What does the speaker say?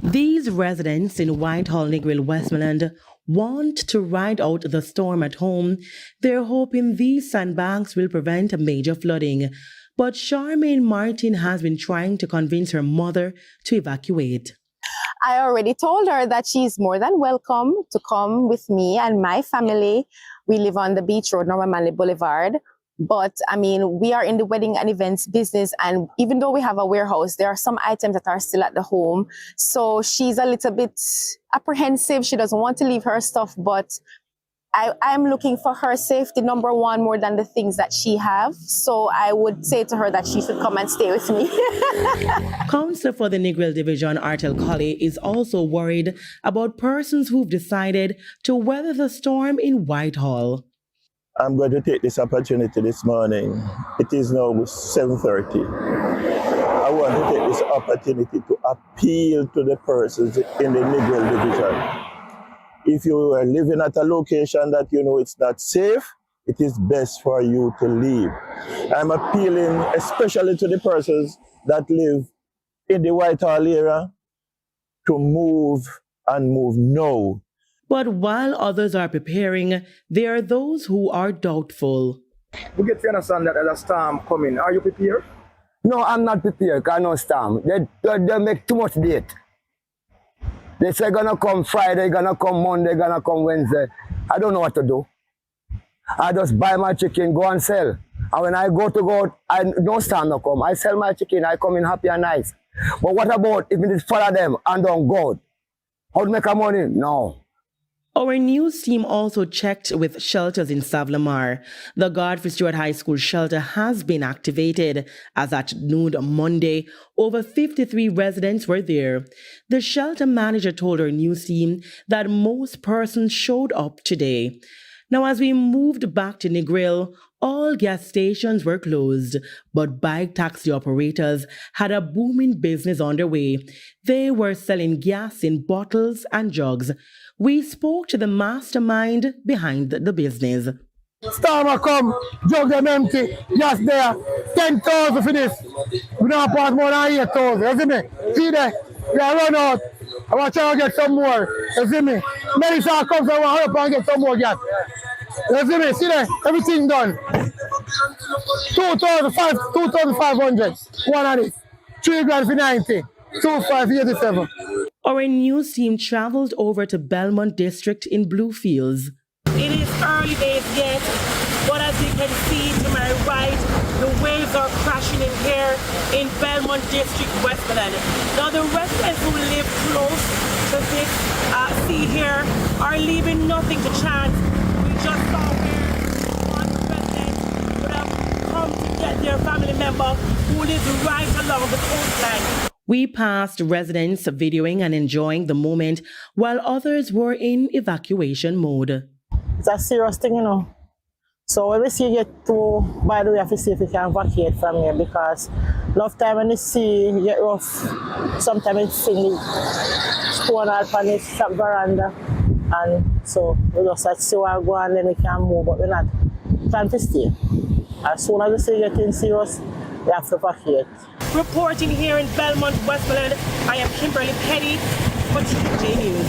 These residents in Whitehall, Negril, Westmoreland want to ride out the storm at home. They're hoping these sandbanks will prevent major flooding. But Charmaine Martin has been trying to convince her mother to evacuate. I already told her that she's more than welcome to come with me and my family. We live on the Beach Road, Norman Manley Boulevard. But I mean, we are in the wedding and events business, and even though we have a warehouse, there are some items that are still at the home. So she's a little bit apprehensive. She doesn't want to leave her stuff, but I'm looking for her safety, number one, more than the things that she have. So I would say to her that she should come and stay with me. Councillor for the Negril Division, Artel Colley, is also worried about persons who've decided to weather the storm in Whitehall. I'm going to take this opportunity this morning. It is now 7:30. I want to take this opportunity to appeal to the persons in the Negril Division. If you are living at a location that you know it's not safe, it is best for you to leave. I'm appealing especially to the persons that live in the Whitehall area to move and move now. But while others are preparing, there are those who are doubtful. We get to understand that there's a storm coming. Are you prepared? No, I'm not prepared because no storm. They make too much date. They say gonna come Friday, gonna come Monday, gonna come Wednesday. I don't know what to do. I just buy my chicken, go and sell. And when I go, no storm no come. I sell my chicken, I come in happy and nice. But what about if it is follow them and don't go? How to make a money? No. Our news team also checked with shelters in Savlamar. The Godfrey Stewart High School shelter has been activated as at noon Monday, over 53 residents were there. The shelter manager told our news team that most persons showed up today. Now, as we moved back to Negril, all gas stations were closed, but bike taxi operators had a booming business underway. They were selling gas in bottles and jugs. We spoke to the mastermind behind the business. Storm come, jug them empty, gas there, 10,000 for this. We don't pass more than 8,000, you see me? See there, we are run out. I want to try to get some more, you see me? Medicine comes, I want to help and get some more gas. You see me? See there, everything done. 2,500, one of this. 3 grand for 90, 2,587. Our news team traveled over to Belmont District in Bluefields. It is early days yet, but as you can see to my right, the waves are crashing in here in Belmont District, Westmoreland. Now the residents who live close to this sea here are leaving nothing to chance. We just saw where one resident would have come to get their family member who lives right along the coastline. We passed residents videoing and enjoying the moment while others were in evacuation mode. It's a serious thing, you know. So when we see you get to, by the way, we have to see if we can evacuate from here because enough time when the sea get rough, sometimes it's silly. Stone out on this veranda. And so we just like see where we go and then we can move, but we're not trying to stay. As soon as the sea getting serious, we have to evacuate. Reporting here in Belmont, Westmoreland, I am Kimberly Petty for TJ News.